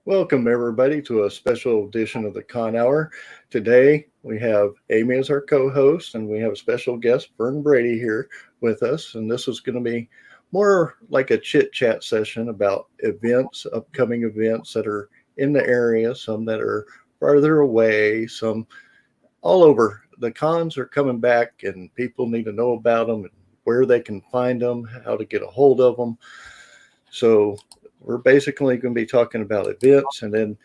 Welcome, everybody, to a special edition of the Con Hour. Today, we have Amy as our co host, and we have a special guest, Fern Brady, here with us. And this is going to be more like a chit chat session about events, upcoming events that are in the area, some that are farther away, some all over. The cons are coming back, and people need to know about them and where they can find them, how to get a hold of them. So, we're basically going to be talking about events, and then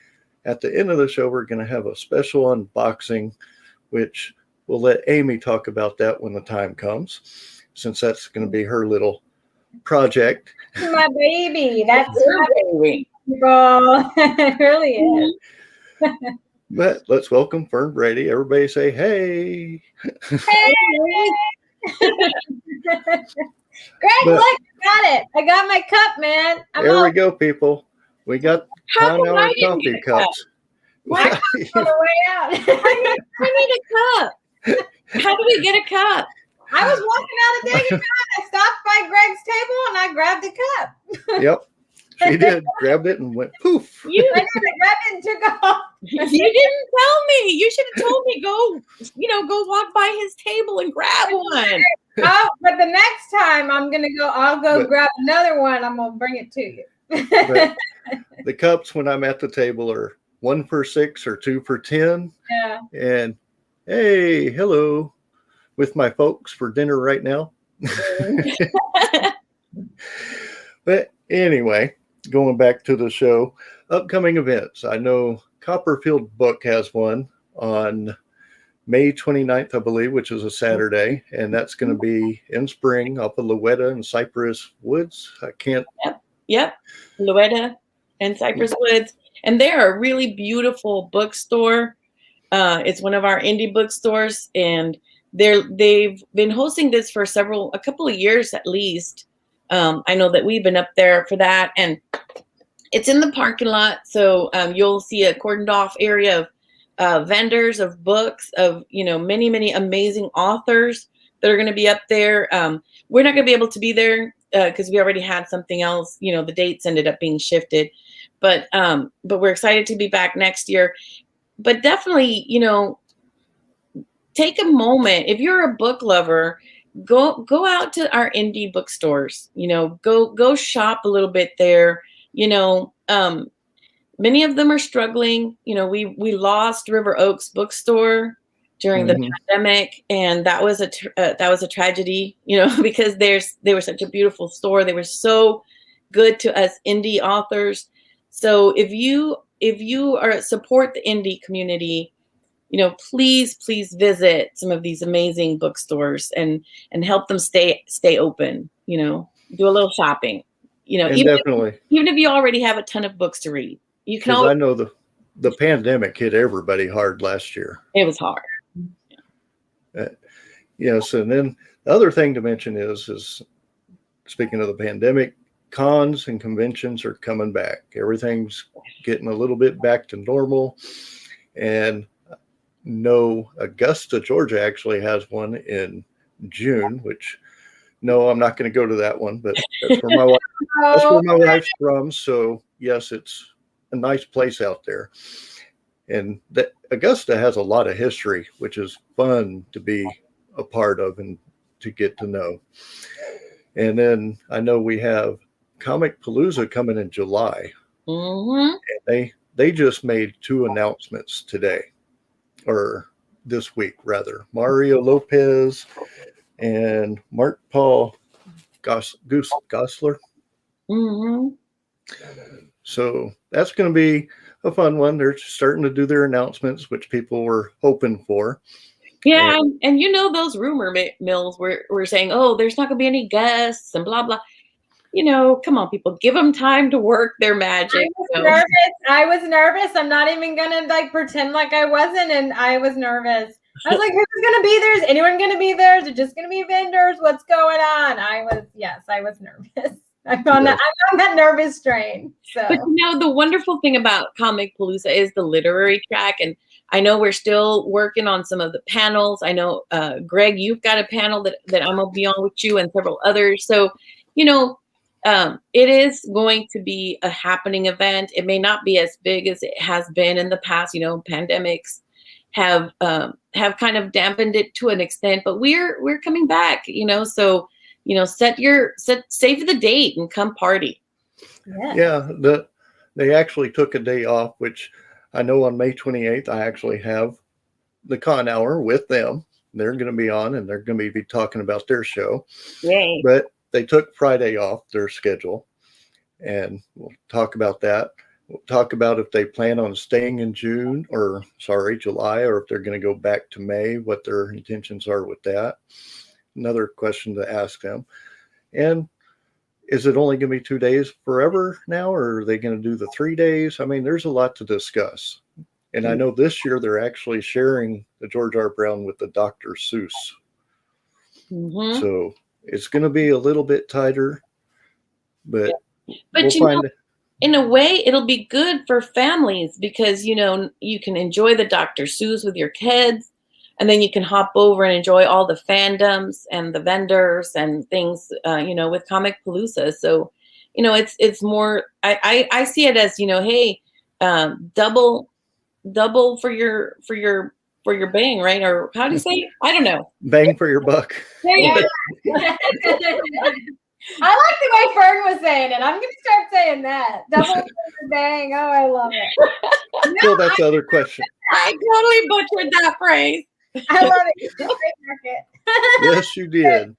at the end of the show, we're going to have a special unboxing, which we'll let Amy talk about that when the time comes, since that's going to be her little project. My baby. That's her baby. Girl. It really is. But let's welcome Fern Brady. Everybody say, hey. Hey. Greg, look, I got it. I got my cup, man. There we go, people. We got Con Hour coffee cups. Why on the way out? I need a cup. How do we get a cup? I was walking out of Digging Out. I stopped by Greg's table and I grabbed a cup. Yep. She did. Grabbed it and went poof. I grabbed it and took off. You didn't tell me. You should have told me go walk by his table and grab one. Oh, but the next time I'll go grab another one. I'm gonna bring it to you. The cups when I'm at the table are 1 for $6 or 2 for $10. Yeah. And hey, hello, with my folks for dinner right now. But anyway, going back to the show, upcoming events. I know Copperfield Book has one on May 29th, I believe, which is a Saturday, and that's going to be in spring up at Louetta and Cypress Woods. Yep. Louetta and Cypress Woods. And they're a really beautiful bookstore. It's one of our indie bookstores, and they've been hosting this for a couple of years at least. I know that we've been up there for that, and it's in the parking lot. So you'll see a cordoned off area of vendors of books of, many, many amazing authors that are going to be up there. We're not going to be able to be there because we already had something else. The dates ended up being shifted, but we're excited to be back next year. But definitely, take a moment. If you're a book lover, go out to our indie bookstores. Go shop a little bit there. Many of them are struggling. We lost River Oaks Bookstore during the pandemic, and that was a tragedy. Because they were such a beautiful store. They were so good to us indie authors. So if you support the indie community, please visit some of these amazing bookstores and help them stay open. Do a little shopping. Even if you already have a ton of books to read. You can I know the pandemic hit everybody hard last year. It was hard. Yes, and then the other thing to mention is speaking of the pandemic, cons and conventions are coming back. Everything's getting a little bit back to normal. And Augusta, Georgia actually has one in June, which I'm not going to go to that one, but that's where my wife's from. So yes, it's a nice place out there. And Augusta has a lot of history, which is fun to be a part of and to get to know. And then I know we have Comic Palooza coming in July. Mm-hmm. And they just made 2 announcements today, or this week rather. Mario Lopez and Mark Paul Gosselaar. Mm-hmm. So that's going to be a fun one. They're starting to do their announcements, which people were hoping for. Yeah, and those rumor mills were saying, oh, there's not going to be any guests and blah, blah. Come on, people, give them time to work their magic. I was nervous. I'm not even going to pretend like I wasn't, and I was nervous. I was like, who's going to be there? Is anyone going to be there? Is it just going to be vendors? What's going on? I was nervous. I'm on that nervous strain. So. But the wonderful thing about Comic Palooza is the literary track. And I know we're still working on some of the panels. I know, Greg, you've got a panel that I'm going to be on with you and several others. So, it is going to be a happening event. It may not be as big as it has been in the past. Pandemics have kind of dampened it to an extent, but we're coming back. So save the date and come party. Yeah, they actually took a day off, which I know on May 28th I actually have the con hour with them. They're going to be on, and they're going to be talking about their show. Yay! But they took Friday off their schedule, and we'll talk about that. We'll talk about if they plan on staying in July, or if they're going to go back to May, what their intentions are with that. Another question to ask them. And is it only going to be 2 days forever now, or are they going to do the 3 days? I mean, there's a lot to discuss. And I know this year they're actually sharing the George R. Brown with the Dr. Seuss. Mm-hmm. So it's going to be a little bit tighter, but we'll find it. In a way, it'll be good for families because, you can enjoy the Dr. Seuss with your kids, and then you can hop over and enjoy all the fandoms and the vendors and things, with Comic Palooza. So, it's more, I see it as, hey, double for your bang, right? Or how do you say it? I don't know. Bang for your buck. There you go. I like the way Fern was saying it. I'm going to start saying that. Double for your bang. Oh, I love it. Well, that's the other question. I totally butchered that phrase. I love it. Great market. Yes, you did.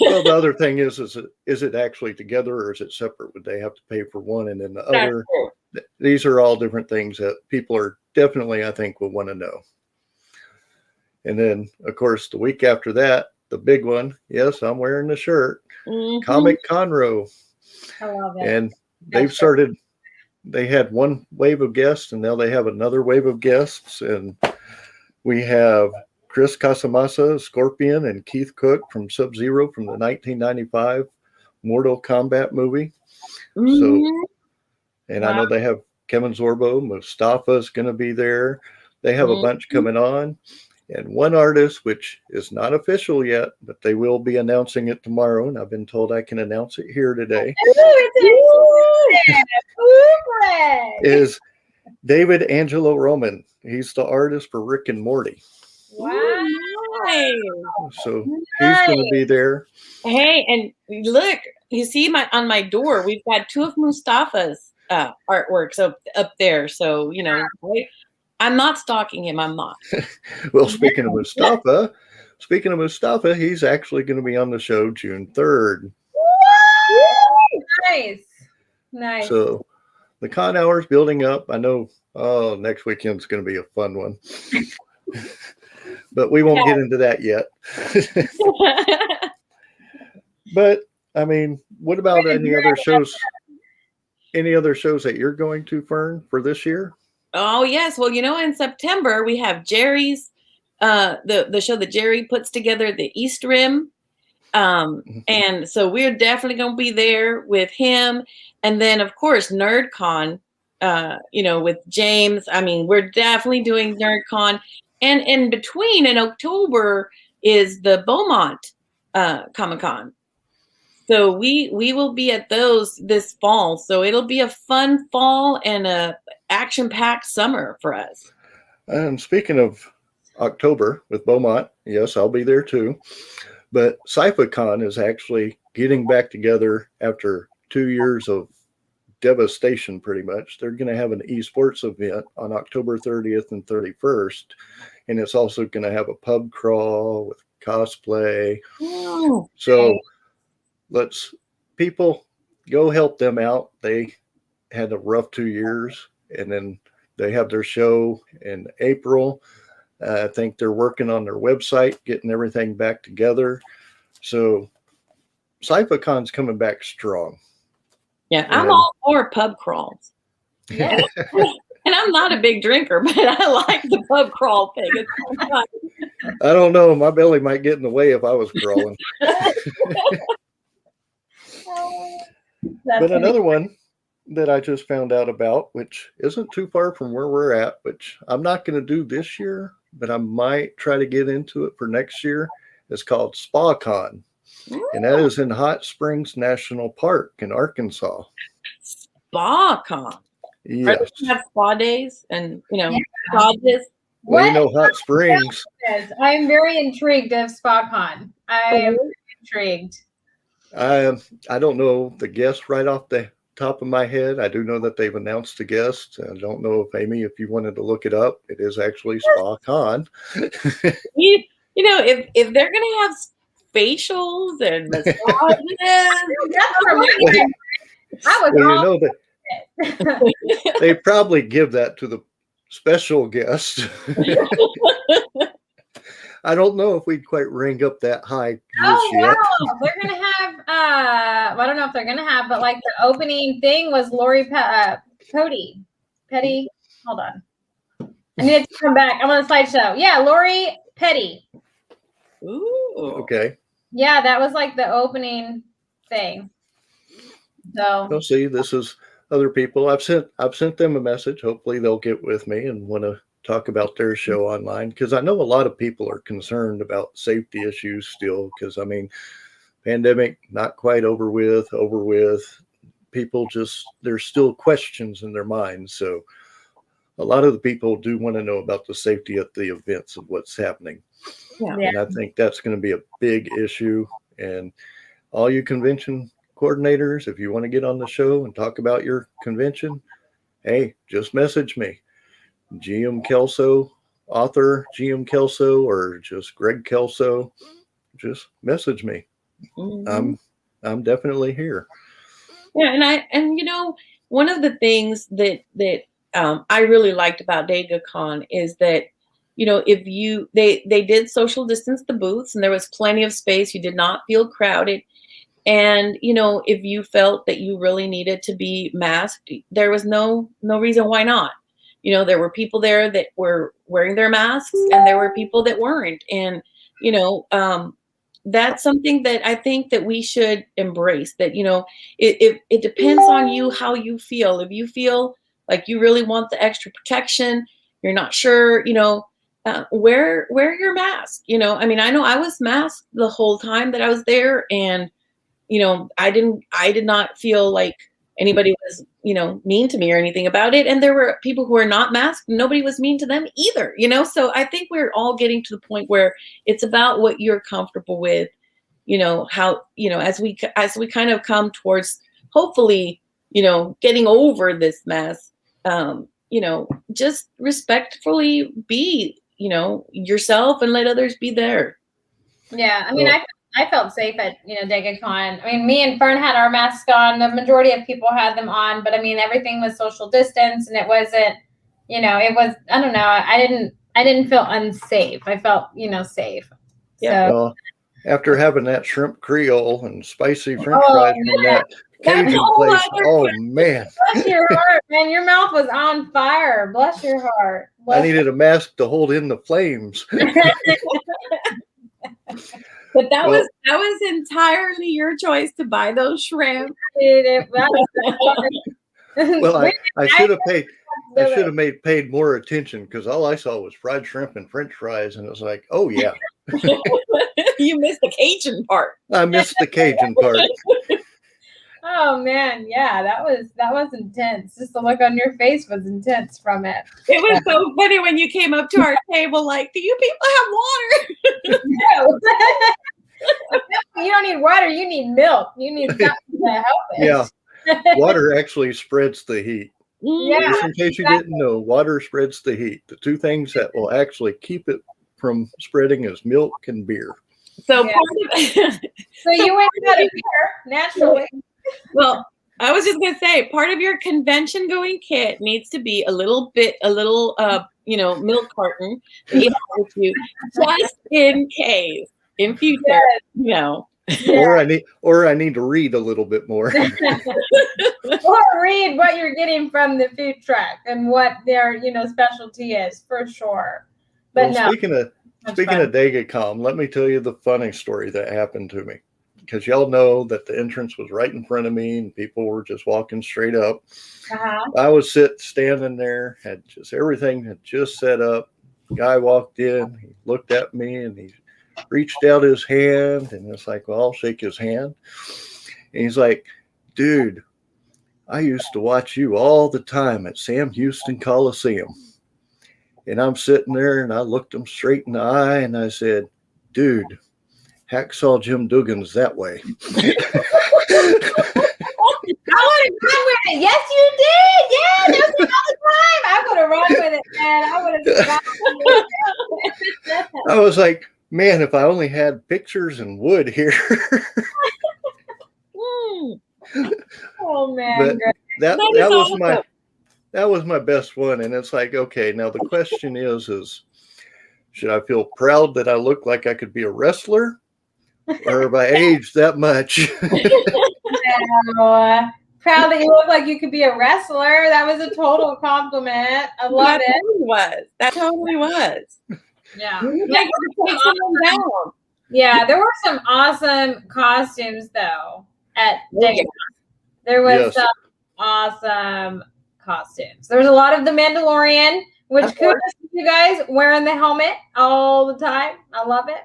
Well, the other thing is it actually together, or is it separate? Would they have to pay for one and then the other? These are all different things that people are definitely, I think, will want to know. And then, of course, the week after that, the big one. Yes, I'm wearing the shirt. Mm-hmm. Comic Conroe. I love it. And they've started. They had one wave of guests, and now they have another wave of guests, and we have Chris Casamassa, Scorpion, and Keith Cook from Sub-Zero from the 1995 Mortal Kombat movie. Mm-hmm. So, and I know they have Kevin Sorbo, Mustafa's going to be there. They have a bunch coming on. And one artist, which is not official yet, but they will be announcing it tomorrow, and I've been told I can announce it here today, is David Angelo Roman. He's the artist for Rick and Morty. Wow. So he's going to be there. Hey, and look, you see on my door, we've got two of Mustafa's artworks up there. So, I'm not stalking him. I'm not. Well, speaking of Mustafa, he's actually going to be on the show June 3rd. Nice. So the con hour's building up. I know next weekend's going to be a fun one. But we won't get into that yet. But I mean, what about any other shows? Any other shows that you're going to, Fern, for this year? Oh yes. Well, in September we have Jerry's the show that Jerry puts together, the East Rim. And so we're definitely going to be there with him. And then of course NerdCon, with James. I mean, we're definitely doing NerdCon. And in between, in October, is the Beaumont Comic-Con. So we will be at those this fall. So it'll be a fun fall and a action-packed summer for us. And speaking of October with Beaumont, yes, I'll be there too. But SciFiCon is actually getting back together after 2 years of devastation, pretty much. They're going to have an esports event on October 30th and 31st. And it's also going to have a pub crawl with cosplay. Oh, so let's people go help them out. They had a rough 2 years, and then they have their show in April. I think they're working on their website, getting everything back together. So SciFiCon's coming back strong. Yeah, I'm all for pub crawls. Yeah. And I'm not a big drinker, but I like the pub crawl thing. It's fun. I don't know. My belly might get in the way if I was crawling. But another one that I just found out about, which isn't too far from where we're at, which I'm not going to do this year, but I might try to get into it for next year, is called SpaCon. and that is in Hot Springs National Park in Arkansas. SpaCon. Are Yes. they gonna have spa days and Yeah. lodges? Well, you know, Hot Springs. I'm very intrigued of SpaCon. I am intrigued. I don't know the guest right off the top of my head. I do know that they've announced a guest. I don't know if Amy, if you wanted to look it up, it is actually SpaCon. You know, if they're gonna have facials and massages, That's for me. I was Well, you all know that they probably give that to the special guest. I don't know if we'd quite rank up that high just yet. Wow. They're gonna have well, I don't know if they're gonna have, but like the opening thing was Lori Petty. Hold on. I need to come back. I'm on the slideshow. Yeah, Lori Petty. Ooh. Okay. Yeah, that was like the opening thing. So You'll see, this is other people. I've sent them a message. Hopefully they'll get with me and want to talk about their show online, because I know a lot of people are concerned about safety issues still, because I mean, pandemic not quite over with. People just, there's still questions in their minds. So a lot of the people do want to know about the safety at the events of what's happening. Yeah. And I think that's going to be a big issue. And all you convention coordinators, if you want to get on the show and talk about your convention, hey, just message me. GM Kelso, author GM Kelso, or just Greg Kelso, just message me. Mm-hmm. I'm definitely here. Yeah, and you know, one of the things that I really liked about DegaCon is that, you know, if they did social distance the booths and there was plenty of space, you did not feel crowded. And, you know, if you felt that you really needed to be masked, there was no reason why not. You know, there were people there that were wearing their masks and there were people that weren't. And, you know, that's something that I think that we should embrace, that, you know, it depends on you, how you feel. If you feel like you really want the extra protection, you're not sure, you know, wear your mask. You know, I mean, I know I was masked the whole time that I was there, and, you know, I did not feel like anybody was, you know, mean to me or anything about it. And there were people who were not masked. Nobody was mean to them either, you know? So I think we're all getting to the point where it's about what you're comfortable with, you know, how, you know, as we kind of come towards, hopefully, you know, getting over this mess, you know, just respectfully be, you know, yourself and let others be there. yeah, I mean, I felt safe at, you know, DegaCon. I mean, me and Fern had our masks on. The majority of people had them on, but I mean, everything was social distance, and it wasn't, you know, it was, I don't know. I didn't feel unsafe. I felt, you know, safe. Yeah. So Well, after having that shrimp Creole and spicy French fries from that Cajun place, oh man. Bless your heart, man. Your mouth was on fire. Bless your heart. I needed a mask to hold in the flames. But that was entirely your choice to buy those shrimp. Well, I should have paid more attention, because all I saw was fried shrimp and French fries, and it was like, oh yeah. You missed the Cajun part. I missed the Cajun part. Oh man, yeah, that was intense. Just the look on your face was intense from it. It was so funny when you came up to our table, like, do you people have water? No. You don't need water, you need milk. You need something to help it. Yeah. Water actually spreads the heat. Yeah. Just in case you didn't know, water spreads the heat. The two things that will actually keep it from spreading is milk and beer. So, yeah. So you went to beer naturally. Well, I was just gonna say, part of your convention going kit needs to be a little you know, milk carton that you have with you, just in case in future, yes. You know. Yeah. Or I need to read a little bit more. Or read what you're getting from the food truck and what their, you know, specialty is, for sure. But well, no. Speaking of DegaCon, let me tell you the funny story that happened to me. Because y'all know that the entrance was right in front of me and people were just walking straight up. Uh-huh. I was standing there, everything had just set up. The guy walked in, he looked at me and he reached out his hand, and it's like, well, I'll shake his hand. And he's like, dude, I used to watch you all the time at Sam Houston Coliseum. And I'm sitting there, and I looked him straight in the eye, and I said, dude, Hacksaw Jim Duggan's that way. I would have run with it. Yes, you did. Yeah, that was all the time. I would have run with it, man. I would have. I was like, man, if I only had pictures and wood here. Oh man, But Greg. that was my best one. And it's like, okay, now the question is should I feel proud that I look like I could be a wrestler, or have I aged that much? No. Proud that you look like you could be a wrestler. That was a total compliment. I love it. That totally was. Yeah. Yeah, there were some awesome costumes though at Diggins. There was some awesome costumes. There was a lot of the Mandalorian, which kudos to you guys wearing the helmet all the time. I love it.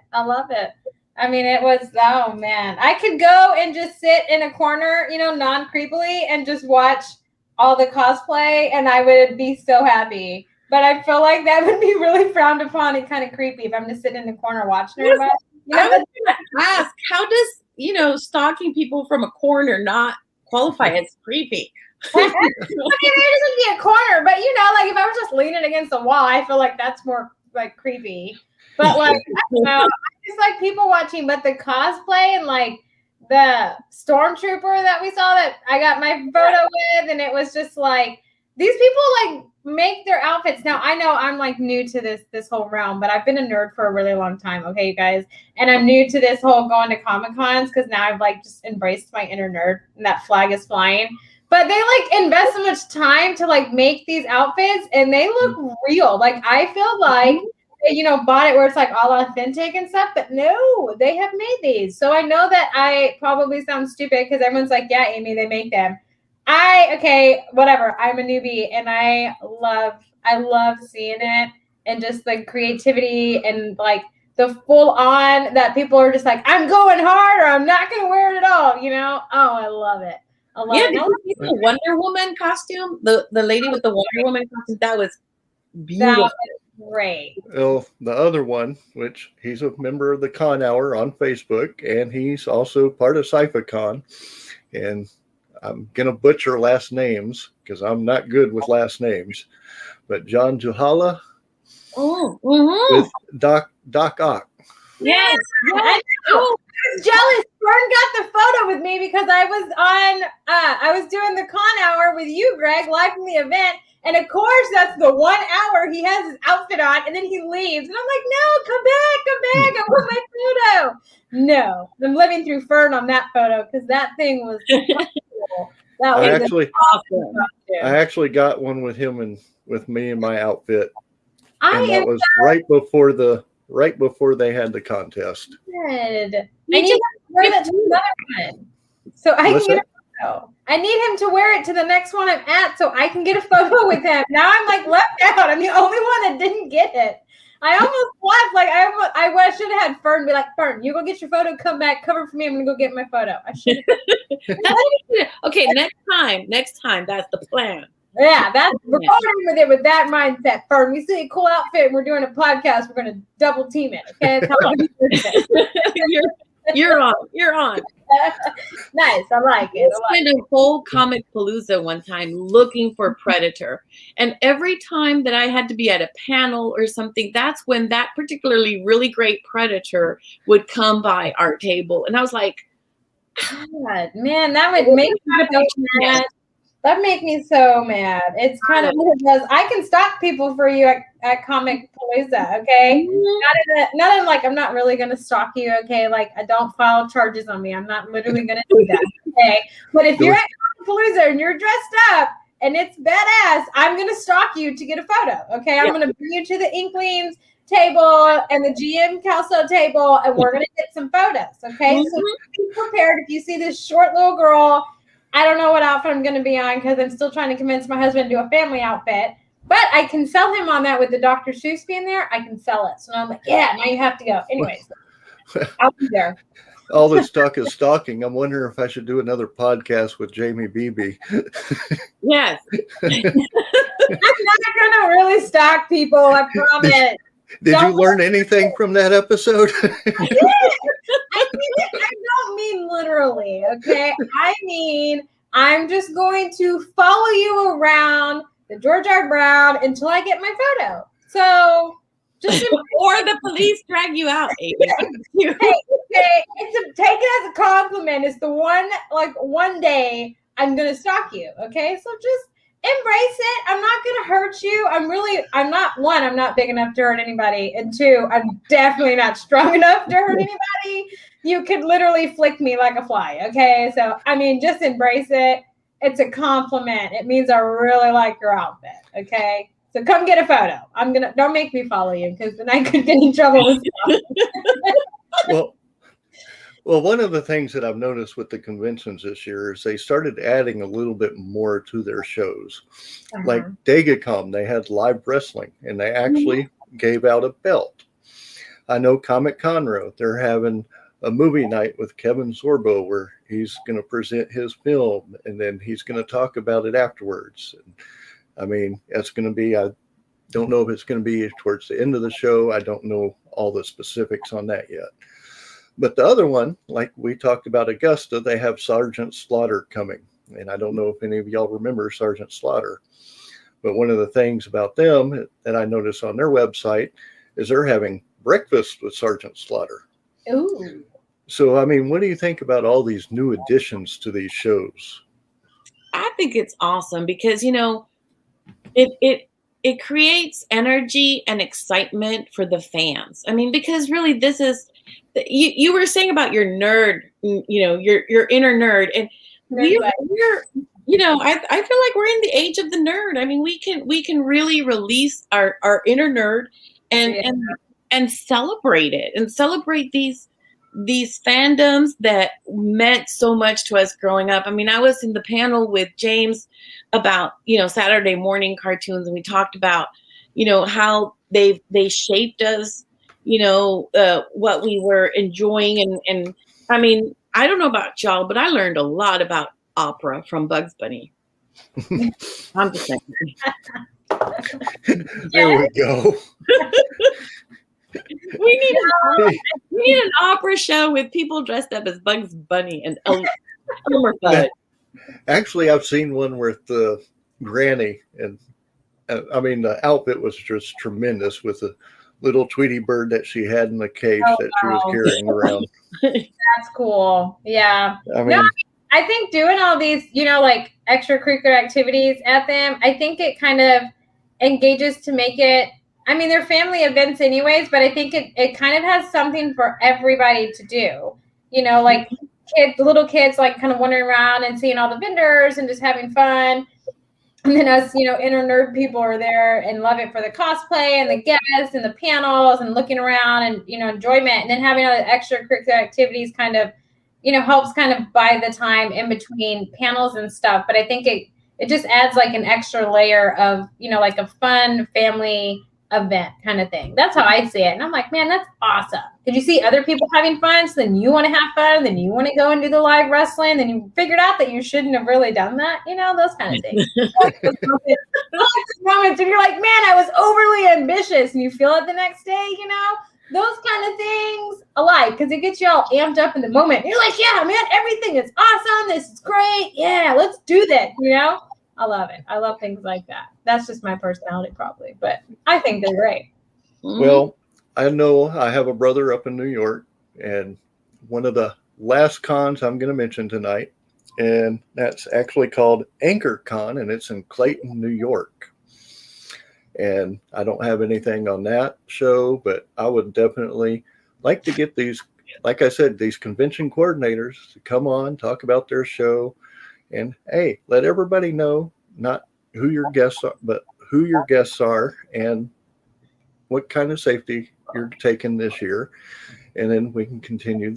I mean, it was, oh man. I could go and just sit in a corner, non-creepily and just watch all the cosplay and I would be so happy. But I feel like that would be really frowned upon and kind of creepy if I'm just sitting in the corner watching everybody. I was going to ask, how does, stalking people from a corner not qualify as creepy? I mean, it doesn't be a corner, but like if I was just leaning against the wall, I feel like that's more like creepy. But like, I don't know, I just like people watching, but the cosplay and like the stormtrooper that we saw that I got my photo with, and it was just like these people like make their outfits. Now I know I'm like new to this whole realm, but I've been a nerd for a really long time. Okay, you guys, and I'm new to this whole going to Comic Cons because now I've like just embraced my inner nerd, and that flag is flying. But they like invest so much time to like make these outfits, and they look real. Like I feel like they, bought it where it's like all authentic and stuff. But no, they have made these. So I know that I probably sound stupid because everyone's like, "Yeah, Amy, they make them." Okay, whatever. I'm a newbie, and I love seeing it, and just the creativity and like the full on that people are just like, "I'm going hard," or "I'm not going to wear it at all." Oh, I love it. Did you see the Wonder Woman costume? The lady with the Wonder Woman costume, that was beautiful. That was great. Well, the other one, which he's a member of the Con Hour on Facebook, and he's also part of CypherCon. And I'm going to butcher last names because I'm not good with last names. But John Juhala with Doc Ock. Yes. I was jealous. Fern got the photo with me because I was doing the Con Hour with you, Greg, live from the event. And of course, that's the 1 hour he has his outfit on, and then he leaves. And I'm like, no, come back. I want my photo. No, I'm living through Fern on that photo because that thing was cool. That was awesome. I actually got one with him and with me in my outfit. And that was right before they had the contest. Good. I need him to wear that to another one, so I can get a photo. I need him to wear it to the next one I'm at, so I can get a photo with him. Now I'm like left out. I'm the only one that didn't get it. I almost left. Like I should have had Fern be like, Fern, you go get your photo. Come back, cover for me. I'm gonna go get my photo. I should. Okay, next time. That's the plan. Yeah, we're going with it with that mindset. Fern, we see a cool outfit and we're doing a podcast. We're going to double team it. Okay, that's how you're on. Nice, I like it. I spent a whole Comic Palooza one time looking for Predator, and every time that I had to be at a panel or something, that's when that particularly really great Predator would come by our table, and I was like, God, man, that would make me so mad. That make me so mad. It's kind of because I can stalk people for you at Comic Palooza, okay? Not in like I'm not really gonna stalk you, okay? Like I don't file charges on me. I'm not literally gonna do that, okay? But if you're at Comic Palooza and you're dressed up and it's badass, I'm gonna stalk you to get a photo, okay? I'm gonna bring you to the Inklings table and the GM Kelso table, and we're gonna get some photos, okay? So be prepared if you see this short little girl. I don't know what outfit I'm going to be on because I'm still trying to convince my husband to do a family outfit. But I can sell him on that with the Dr. Seuss being there. I can sell it. So now I'm like, yeah, now you have to go. Anyways. I'll be there. All this talk is stalking. I'm wondering if I should do another podcast with Jamie Beebe. Yes. I'm not gonna really stalk people, I promise. Did you learn anything from that episode? I don't mean literally, okay? I mean, I'm just going to follow you around the George R. Brown until I get my photo. So just or the police drag you out, Amy. hey, take it as a compliment. It's the one day I'm gonna stalk you, okay? So just embrace it. I'm not gonna hurt you. I'm not big enough to hurt anybody, and two, I'm definitely not strong enough to hurt anybody. You could literally flick me like a fly, okay? So I mean, just embrace it. It's a compliment. It means I really like your outfit, okay? So come get a photo. Don't make me follow you, because then I could get in trouble with stuff. Well, one of the things that I've noticed with the conventions this year is they started adding a little bit more to their shows. Like Dagacom, they had live wrestling, and they actually gave out a belt. I know Comic Conroe, they're having a movie night with Kevin Sorbo where he's going to present his film, and then he's going to talk about it afterwards. I mean, it's going to be, I don't know if it's going to be towards the end of the show. I don't know all the specifics on that yet. But the other one, like we talked about Augusta, they have Sergeant Slaughter coming. And I don't know if any of y'all remember Sergeant Slaughter. But one of the things about them that I noticed on their website is they're having breakfast with Sergeant Slaughter. Ooh. So, I mean, what do you think about all these new additions to these shows? I think it's awesome because, it creates energy and excitement for the fans. I mean, because really this is, you were saying about your nerd, your inner nerd, and we're I feel like we're in the age of the nerd. I mean, we can really release our inner nerd and celebrate it and celebrate these fandoms that meant so much to us growing up. I mean, I was in the panel with James about, Saturday morning cartoons, and we talked about, how they shaped us, what we were enjoying. And I mean, I don't know about y'all, but I learned a lot about opera from Bugs Bunny. I'm just saying. There we go. We need an opera show with people dressed up as Bugs Bunny and Elmer Fudd. Actually, I've seen one with the Granny, and I mean the outfit was just tremendous with the little Tweety bird that she had in the cage that she was carrying around. That's cool. Yeah. I mean, I think doing all these, like extracurricular activities at them, I think it kind of engages to make it. I mean, they're family events anyways, but I think it kind of has something for everybody to do. Like little kids, like kind of wandering around and seeing all the vendors and just having fun. And then us, inner nerd people are there and love it for the cosplay and the guests and the panels and looking around and, enjoyment. And then having all the extracurricular activities kind of, helps kind of buy the time in between panels and stuff. But I think it just adds like an extra layer of, like a fun family event kind of thing. That's how I see it. And I'm like, man, that's awesome. Did you see other people having fun? So then you want to have fun. Then you want to go and do the live wrestling. Then you figured out that you shouldn't have really done that. Those kind of things. those moments, and you're like, man, I was overly ambitious, and you feel it the next day. Those kind of things I like, because it gets you all amped up in the moment. You're like, yeah, man, everything is awesome. This is great. Yeah, let's do this. I love it. I love things like that. That's just my personality probably, but I think they're great. Well, I know I have a brother up in New York, and one of the last cons I'm going to mention tonight, and that's actually called Anchor Con, and it's in Clayton, New York. And I don't have anything on that show, but I would definitely like to get these, like I said, these convention coordinators to come on, talk about their show. And hey, let everybody know not who your guests are, but who your guests are and what kind of safety you're taking this year. And then we can continue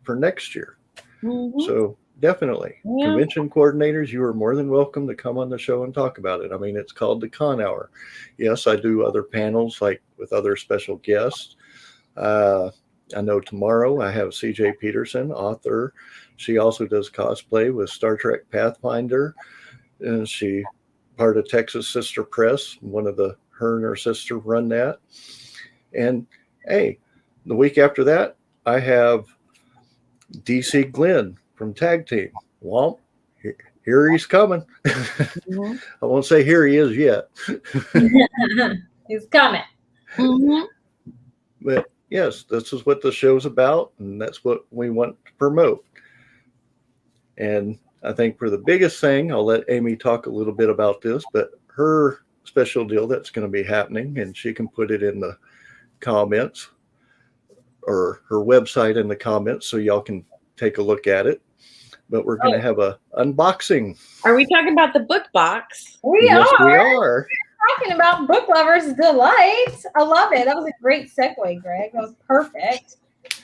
for next year. Mm-hmm. So definitely, convention coordinators, you are more than welcome to come on the show and talk about it. I mean, it's called the Con Hour. Yes, I do other panels like with other special guests. I know tomorrow I have CJ Peterson, author. She also does cosplay with Star Trek Pathfinder, and she part of Texas Sister Press. One of the her and her sister run that. And hey, the week after that, I have DC Glenn from Tag Team. Well, here he's coming. Mhm. I won't say here he is yet. He's coming. Mhm. But yes, this is what the show's about, and that's what we want to promote. And I think for the biggest thing, I'll let Amy talk a little bit about this, but her special deal that's going to be happening, and she can put it in the comments or her website in the comments so y'all can take a look at it. But we're going to have a unboxing. Are we talking about the book box? Yes, we are. Talking about Book Lovers Delight. I love it. That was a great segue, Greg. That was perfect.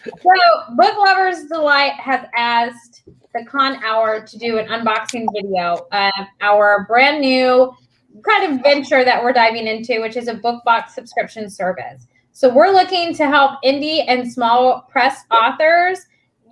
So, Book Lovers Delight has asked the Con Hour to do an unboxing video of our brand new kind of venture that we're diving into, which is a book box subscription service. So, we're looking to help indie and small press authors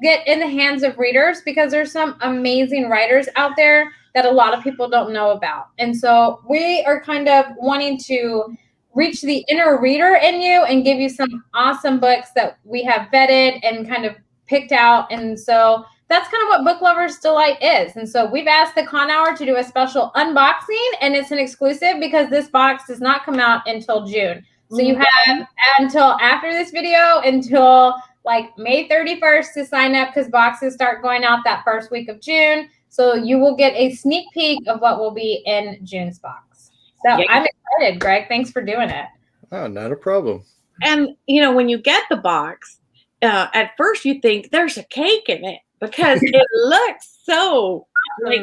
get in the hands of readers because there's some amazing writers out there that a lot of people don't know about. And so we are kind of wanting to reach the inner reader in you and give you some awesome books that we have vetted and kind of picked out. And so that's kind of what Book Lovers Delight is. And so we've asked the Con Hour to do a special unboxing, and it's an exclusive because this box does not come out until June. So you have until after this video, until like May 31st to sign up because boxes start going out that first week of June. So you will get a sneak peek of what will be in June's box. So I'm excited, Greg. Thanks for doing it. Oh, not a problem. And, you know, when you get the box, at first you think there's a cake in it because it looks so, like,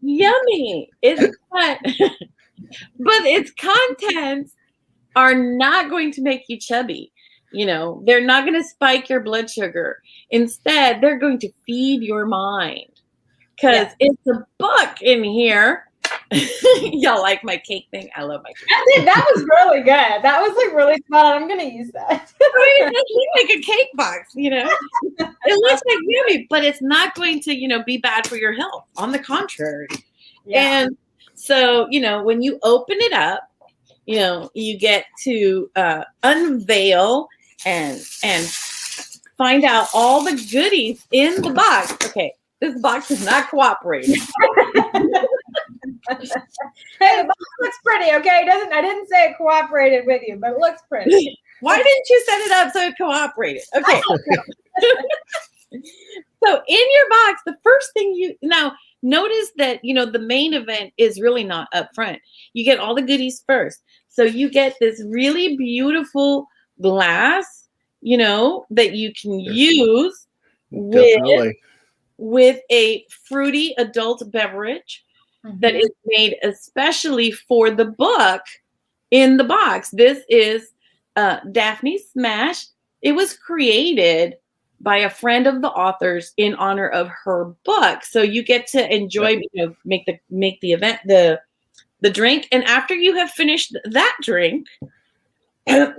yummy. It's not, but its contents are not going to make you chubby. You know, they're not going to spike your blood sugar. Instead, they're going to feed your mind because it's a book in here. Y'all like my cake thing? I love my cake. That was really good. That was like really fun. I'm going to use that. I mean, it looks like a cake box, you know. It looks like yummy, but it's not going to, you know, be bad for your health. On the contrary. Yeah. And so, you know, when you open it up, you know, you get to unveil and find out all the goodies in the box. Okay, this box is not cooperating. Hey, the box looks pretty, okay? I didn't say it cooperated with you, but it looks pretty. Why didn't you set it up so it cooperated? Okay. So in your box, the first thing now notice that, you know, the main event is really not up front. You get all the goodies first. So you get this really beautiful glass, you know, that you can use with a fruity adult beverage that is made especially for the book in the box. This is Daphne Smash. It was created by a friend of the author's in honor of her book. So you get to enjoy, you know, make the event, the drink. And after you have finished that drink,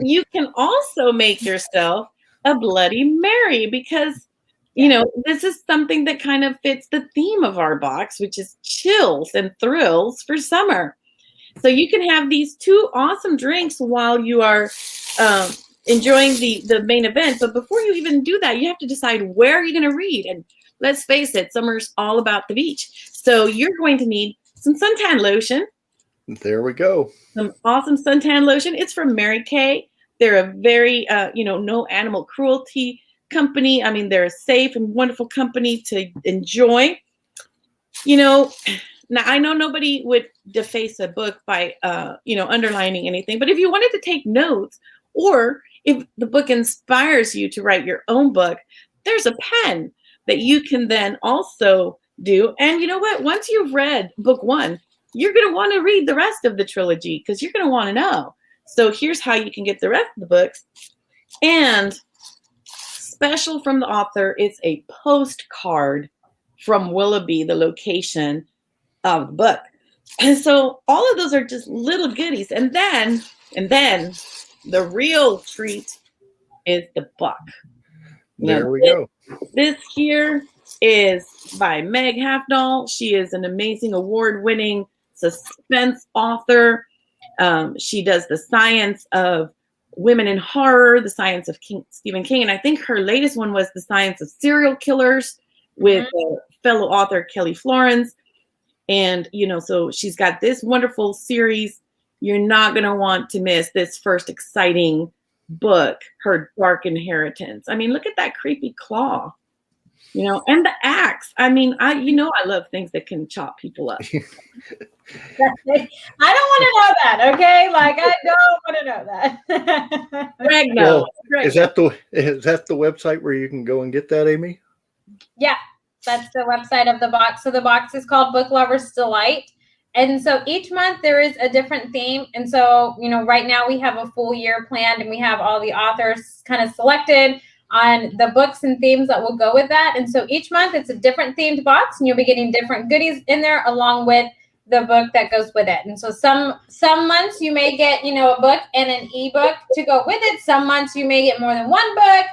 you can also make yourself a Bloody Mary because, you know, this is something that kind of fits the theme of our box, which is chills and thrills for summer. So you can have these two awesome drinks while you are enjoying the main event. But before you even do that, you have to decide where you're going to read. And let's face it, summer's all about the beach. So you're going to need some suntan lotion. There we go. Some awesome suntan lotion. It's from Mary Kay. They're a very, you know, no animal cruelty company. I mean, they're a safe and wonderful company to enjoy. You know, now I know nobody would deface a book by, you know, underlining anything. But if you wanted to take notes, or if the book inspires you to write your own book, there's a pen that you can then also do. And you know what? Once you've read book one, you're going to want to read the rest of the trilogy because you're going to want to know. So here's how you can get the rest of the books. And special from the author, it's a postcard from Willoughby, the location of the book. And so all of those are just little goodies. And then the real treat is the book. There we go. This here is by Meg Hafndoll. She is an amazing award-winning suspense author. She does the science of women in horror, the science of Stephen King, and I think her latest one was the science of serial killers with fellow author Kelly Florence. And, so she's got this wonderful series. You're not going to want to miss this first exciting book, Her Dark Inheritance. I mean, look at that creepy claw, and the axe. I mean, I love things that can chop people up. I don't want to know that, okay? Like, I don't want to know that. Greg knows. Well, is that the website where you can go and get that, Amy? Yeah, that's the website of the box. So the box is called Book Lovers Delight. And so each month there is a different theme. And so, right now we have a full year planned and we have all the authors kind of selected on the books and themes that will go with that. And so each month it's a different themed box and you'll be getting different goodies in there along with the book that goes with it. And so some months you may get, a book and an ebook to go with it. Some months you may get more than one book.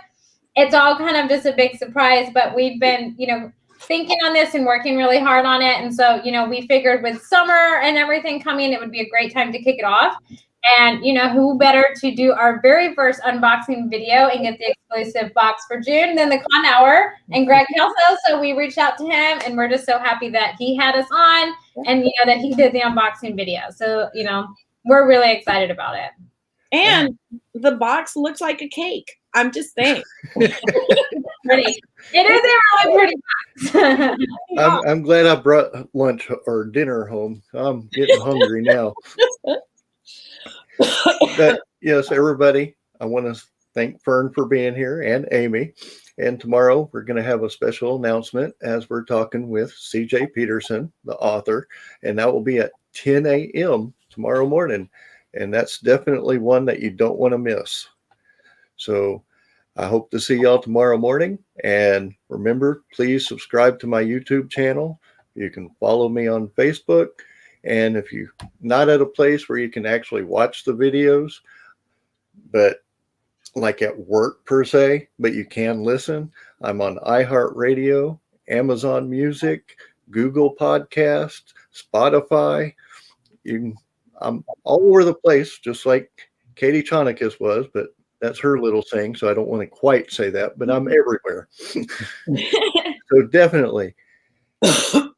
It's all kind of just a big surprise, but we've been, thinking on this and working really hard on it. And so, we figured with summer and everything coming, it would be a great time to kick it off. And, who better to do our very first unboxing video and get the exclusive box for June than the Con Hour and Greg Kelso. So we reached out to him and we're just so happy that he had us on and, that he did the unboxing video. So, we're really excited about it. And the box looks like a cake. I'm just saying. Pretty. It is a really pretty box. I'm glad I brought lunch or dinner home. I'm getting hungry now. But yes, everybody, I want to thank Fern for being here and Amy. And tomorrow we're going to have a special announcement as we're talking with CJ Peterson, the author, and that will be at 10 a.m. tomorrow morning. And that's definitely one that you don't want to miss. So I hope to see y'all tomorrow morning. And remember, please subscribe to my YouTube channel. You can follow me on Facebook. And if you're not at a place where you can actually watch the videos, but like at work per se, but you can listen, I'm on iHeartRadio, Amazon Music, Google Podcast, Spotify. I'm all over the place, just like Katie Chonakis was, but that's her little thing, so I don't want to quite say that, but I'm everywhere. So definitely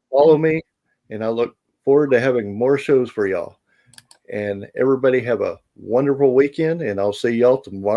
follow me, and I look forward to having more shows for y'all. And everybody have a wonderful weekend, and I'll see y'all tomorrow.